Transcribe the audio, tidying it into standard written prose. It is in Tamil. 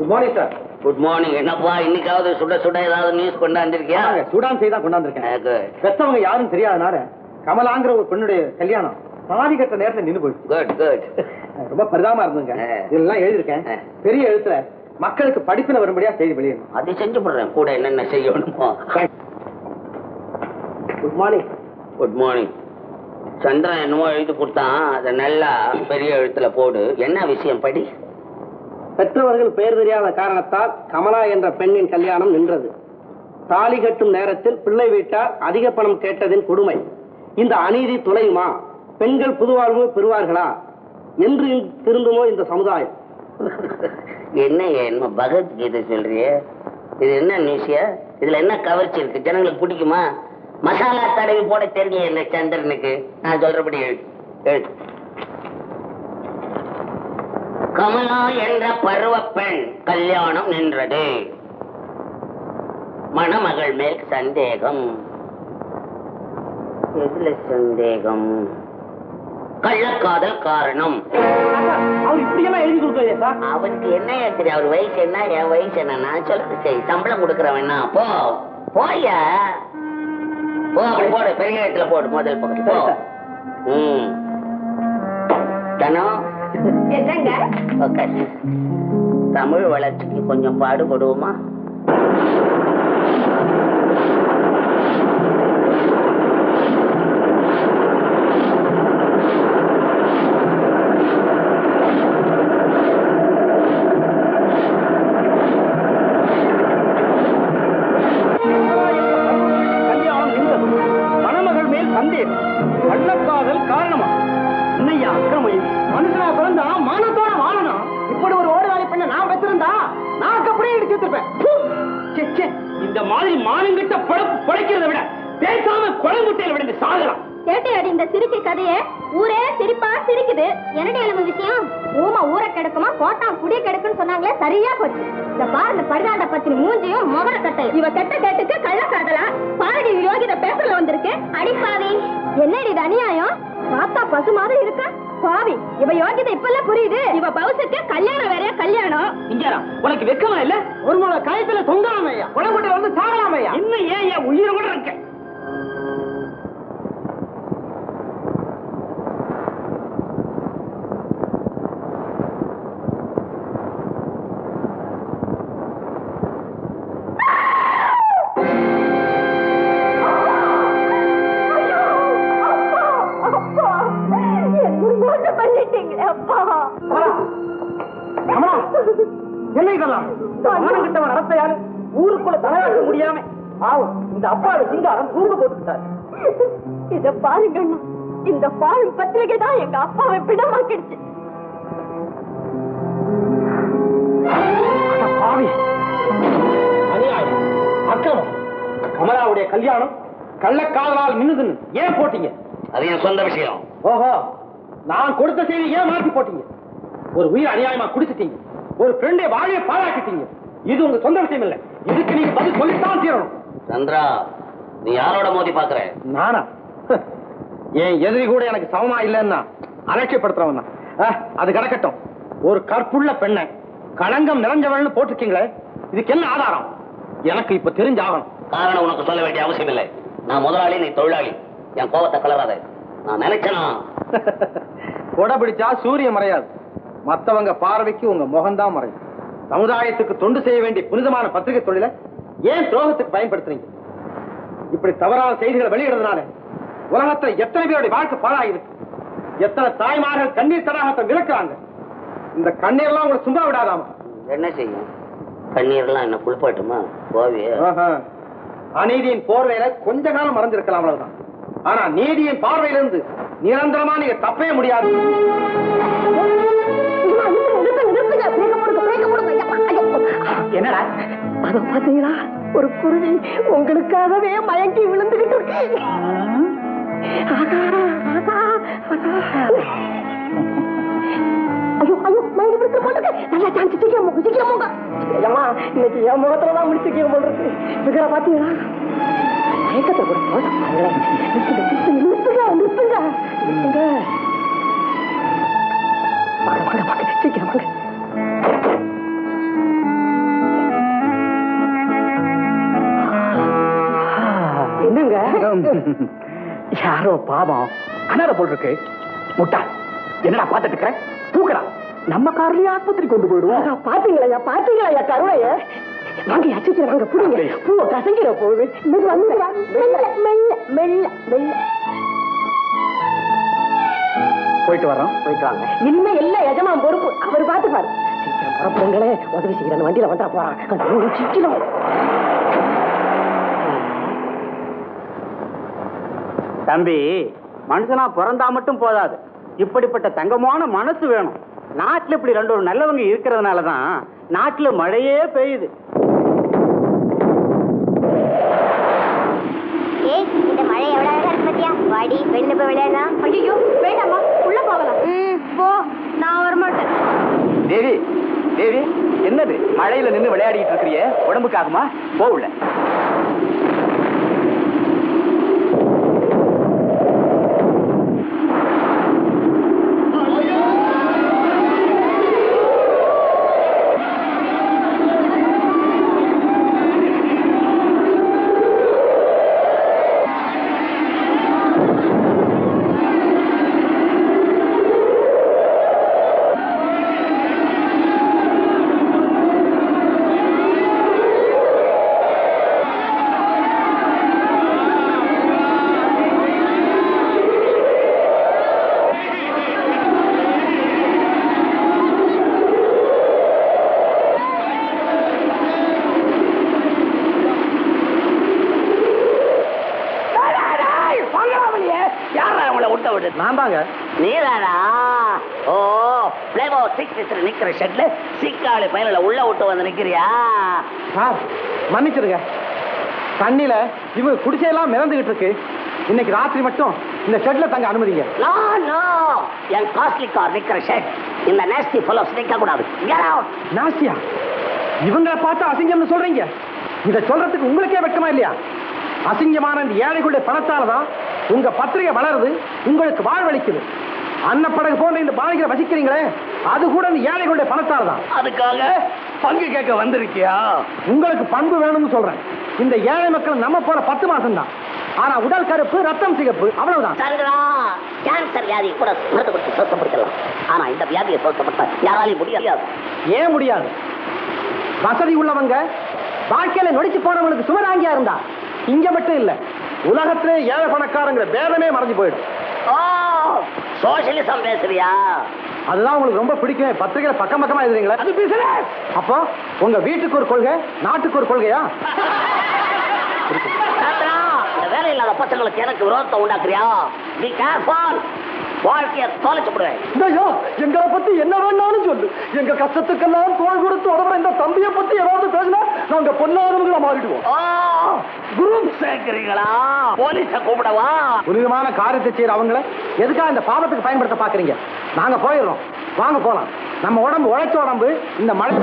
Good morning sir. Good morning. என்னப்பா இன்னைக்காவது சுட சுட ஏதாவது நியூஸ் கொண்டாந்துருக்கியா? சூடான் செய்தி தான் கொண்டாந்துருக்கேன். பெத்தவங்க யாரும் தெரியாதனால கமலாங்கிற ஒரு பெண்ணுடைய கல்யாணம் தாலி கட்ட நேரத்தில் நின்று போயிடுச்சு. Good good. ரொம்ப பரிதாபமா இருந்துங்க. இதெல்லாம் எழுதியிருக்கேன் பெரிய எழுத்துல. மக்களுக்கு படிப்பின வரும்படியா செய்தி வெளியிடணும். அதை செஞ்சு போடுறேன். கூட என்னென்ன செய்யணுமோ. Good morning. Good morning. Chandran என்னமோ எழுதி கொடுத்தான், அதை நல்லா பெரிய எழுத்துல போடு. என்ன விஷயம் படி. பெற்றவர்கள் பெயர் தெரியாத காரணத்தால் கமலா என்ற பெண்ணின் கல்யாணம் நின்றது. தாலி கட்டும் நேரத்தில் பிள்ளை வீட்டார் அதிக பணம் கேட்டதின் கொடுமை. இந்த அநீதி தொலையுமா? பெண்கள் புதுவாழ்வு பெறுவார்களா என்று திருந்துமோ இந்த சமுதாயம்? என்ன பகவத்கீதை சொல்றிய? இது என்ன நியூஸியா? இதுல என்ன கவர்ச்சி இருக்கு? ஜனங்களுக்கு பிடிக்குமா? மசாலா தடவி போட தெரியும் இந்த சந்திரனுக்கு. நான் சொல்றபடி எழுது. கமலா என்ற பருவ பெண் கல்யாணம் நின்றது. மணமகள் மேல் சந்தேகம். எதுல சந்தேகம்? கள்ளக்காதல் காரணம். அவருக்கு என்ன தெரியும்? அவர் வயசு என்ன, என் வயசு என்ன? நான் சொல்றது சரி. சம்பளம் கொடுக்கறவன்னா போ போயா போ. அப்படி போடு, பெரிய இடத்துல போடு. முதல் பக்கத்து போ. தனம் தமிழ் வளர்ச்சிக்கு கொஞ்சம் பாடுபடுவோமா? மணமகள் மேல் சந்தேகம். கள்ளக்காதல் காரணமா? என்னையா அக்கிரமையும்? மனுஷனா பிறந்தா மானத்தோட வாழணும். இப்படி ஒரு ஓடுவாளி பண்ண நான் வச்சிருந்தா நான் அப்படியே இடிச்சு. இந்த மாதிரி மானங்கிட்ட படைக்கிறத விட பேசாம கொலை முட்டையில விடுங்க சாகலாம். கேட்டையாடி இந்த சிரிப்பு கதையை ஊரே சிரிப்பா சிரிக்குது. என்னடி அளவு விஷயம்? ஊமா ஊரை கெடுக்குமா கோட்டா குடிய கெடுக்குன்னு சொன்னாங்களே, சரியா போச்சு. இந்த பாரு, இந்த பரிதாண்ட பத்தினி மூஞ்சியும் முகர கட்டை. இவ கெட்ட கேட்டுக்கு கள்ளக்காதலா பாரடி யோகித பேப்பர்ல வந்திருக்கு. அடிப்பாவி, என்னடி இது அநியாயம்? பார்த்தா பசு மாதிரி இருக்கா பாவி. இவ யோகிதை இப்பெல்லாம் புரியுது. இவ பவுசுக்கு கல்யாணம் வேறையா கல்யாணம். இங்கடா உனக்கு வெக்கமா இல்ல? ஒரு முளை காயத்துல தொங்கலாமையா, உடம்புட்ட வந்து சாகலாமையா? இன்னும் ஏன் உயிரோட இருக்க? ஊருக்குள்ள தலையாட்ட முடியாம இந்த அப்பாவை சிங்காரம் தூங்க போட்டுட்டாரு. இத பாருங்க, இந்த பாழும் பத்திரிகை தான் எங்க அப்பாவை பிடமாக்கிடுச்சு. அநியாயம், அக்கிரமம். கமலாவுடைய கல்யாணம் கள்ளக்காதலால் மின்னுதுன்னு ஏன் போட்டீங்க? அது என் சொந்த விஷயம். ஓஹோ, நான் கொடுத்த செய்தி ஏன் மாத்தி போட்டீங்க? ஒரு உயிர் அநியாயமா குடிச்சிட்டீங்க. ஒரு ஃப்ரெண்டை வாழைய பாழாக்கிட்டீங்க. இது உங்க சொந்த விஷயம் இல்ல. இதுக்கு நீங்க பதில் சொல்லித்தான் தீரணும். சந்திரா, நீ யாரோட மோதி பாக்குற? நானா? என் எதிரி கூட எனக்கு சமமா இல்லைன்னா அலட்சியப்படுத்துறவன் தான். அது கிடக்கட்டும். ஒரு கற்புள்ள பெண்ணை களங்கம் நிறைஞ்சவள்னு போட்டிருக்கீங்களே, இதுக்கு என்ன ஆதாரம்? எனக்கு இப்ப தெரிஞ்சாகணும். காரணம் உனக்கு சொல்ல வேண்டிய அவசியம் இல்லை. நான் முதலாளி, நீ தொழிலாளி. என் கோபத்தை கலராத. நான் நினைச்சேனா கொடை பிடிச்சா சூரியன் மறையாது. மத்தவங்க பார்வைக்கு உங்க முகம்தான் மறையும். சமுதாயத்துக்கு தொண்டு செய்ய வேண்டிய புனிதமான பத்திரிகை தொழிலை ஏன் துரோகத்துக்கு பயன்படுத்துறீங்க? இப்படி தவறான செய்திகளை வெளியிடுறதுனால உலகத்துல எத்தனை பேருடைய வாழ்க்கை பாழாயிருக்கு. எத்தனை தாய்மார்கள் கண்ணீர் தடாகத்தை விளக்குறாங்க. இந்த கண்ணீர்லாம் உங்களை சும்மா விடாதாமா? என்ன செய்யும்? கண்ணீர்லாம் என்ன குளிப்பாட்டுமா? அநீதியின் போர்வையில கொஞ்ச காலம் மறந்திருக்கலாம், அவ்வளவுதான். ஆனா நீதியின் பார்வையிலிருந்து நிரந்தரமா நீங்க தப்பவே முடியாது. என்னடா அத பாத்தீங்களா? ஒரு குருவி உங்களுக்காகவே மயங்கி விழுந்துகிட்டு இருக்கு. ஐயோ ஐயோ, மயங்கி விழுந்து போட்டுக்க. நல்லா சான்ஸ் சீக்கிரம் இன்னைக்கு என் முகத்துலதான் முடிச்சுக்க போல் இருக்கு. பிகர பாத்தீங்களா? மயக்கத்தை கூட நிறுத்துங்க. சீக்கிரம் யாரோ பாவம் அனாத போல் இருக்கு. முட்டாள், என்னடா பார்த்துட்டு இருக்கிற? தூக்கலாம், நம்ம கார்லயே ஆஸ்பத்திரி கொண்டு போயிடுவோம். பாத்தீங்களா பாத்தீங்களா கருணைய வாங்க அச்சு வாங்க புடிங்க பூ கசங்கிற போகுது. போயிட்டு வரோம். போயிட்டு வாங்க. இனிமே எல்லாம் எஜமான் பொறுப்பு, அவர் பாத்துப்பாரு. சீக்கிரம் புறப்படுங்களே, உதவி செய்யற வண்டியில வந்தா போறான். சீக்கிரம் தம்பி, மனுஷனா பிறந்தா மட்டும் போதாது, இப்படிப்பட்ட தங்கமான மனசு வேணும். நாட்டுல இப்படி ரெண்டு ஒரு நல்லவங்க இருக்கிறதுனாலதான் நாட்டுல மழையே பெய்யுது. இந்த மழை எவ்வளவு அழகா இருக்கு பத்தியா? வாடி வெளில போய் விளையாடலாம். ஐயோ வேண்டாமா, உள்ள போகலாம். போ, நான் வரமாட்டேன். தேவி, தேவி, என்னது மழையில நின்னு விளையாடிட்டு இருக்கிறிய? உடம்புக்காகுமா? போ உள்ள. சிக்காளி பையல உள்ள விட்டு வந்து நிக்கிறியா? மன்னிச்சிருங்க, தண்ணியில இவங்க குடிசையெல்லாம் மிதந்துகிட்டு இருக்கு. இன்னைக்கு ராத்திரி மட்டும் இந்த ஷெட்ல தங்க அனுமதிங்க. என் காஸ்ட்லி கார் நிக்கிற ஷெட் இந்த நேஸ்டி ஃபெலோஸ் நிக்க கூடாது. நாஸ்தியா? இவங்களை பார்த்து அசிங்கம்னு சொல்றீங்க? இதை சொல்றதுக்கு உங்களுக்கே வெட்கமா இல்லையா? அசிங்கமான இந்த ஏழைகளுடைய பணத்தாலதான் உங்க பத்திரிகை வளருது, உங்களுக்கு வாழ்வளிக்குது. அன்னப்படகு போன்ற இந்த பாலிகளை வசிக்கிறீங்களே, அது கூட இந்த ஏழைகளுடைய பணத்தாலதான். அதுக்காக பங்கு கேட்க வந்திருக்கியா? உங்களுக்கு பண்பு வேணும்னு சொல்றேன். இந்த ஏழை மக்கள் நம்ம போல 10 மாசம் தான், ஆனா உடல் கருப்பு, ரத்தம் சிகப்பு, அவ்வளவுதான். கேன்சர் வியாதி கூட மருத்துவத்தை சுத்தப்படுத்தலாம், ஆனா இந்த வியாதியை சுத்தப்படுத்த யாராலையும் முடியாது. ஏன் முடியாது? வசதி உள்ளவங்க வாழ்க்கையில நொடிச்சு போனவங்களுக்கு சுமராங்கியா இருந்தா இங்க மட்டும் இல்ல, உலகத்திலே ஏழை பணக்காரங்கிற பேதமே மறைஞ்சு போயிடும். சோசியலிசம் பேசுறியா? அதுதான் உங்களுக்கு ரொம்ப பிடிக்கும். பத்திரிகையில பக்கம் பக்கமா எழுதுறீங்களா? அது பிசினஸ். அப்போ உங்க வீட்டுக்கு ஒரு கொள்கை, நாட்டுக்கு ஒரு கொள்கையா? வேலை இல்லாத பசங்களுக்கு எனக்கு விரோதத்தை உண்டாக்குறியா? பி கேர்ஃபுல், வாழ்க்கையை தொலைச்சுடுவேன். எங்களை பத்தி என்ன வேணாலும் சொல்லு, எங்க கஷ்டத்துக்கெல்லாம் தோள் கொடுத்து உடம்புற இந்த தம்பியை பத்தி ஏதாவது பேசினா நாங்க பொல்லாதவங்களா மாறிடுவோம். குரூப் சேர்க்கிறீங்களா? போலீஸ கூப்பிடவா? புனிதமான காரியத்தை செய்யற அவங்கள எதுக்காக இந்த பாவத்துக்கு பயன்படுத்த பாக்குறீங்க? நாங்க போயிடுறோம், வாங்க போலாம். நம்ம உடம்பு உழைச்ச உடம்பு இந்த மழை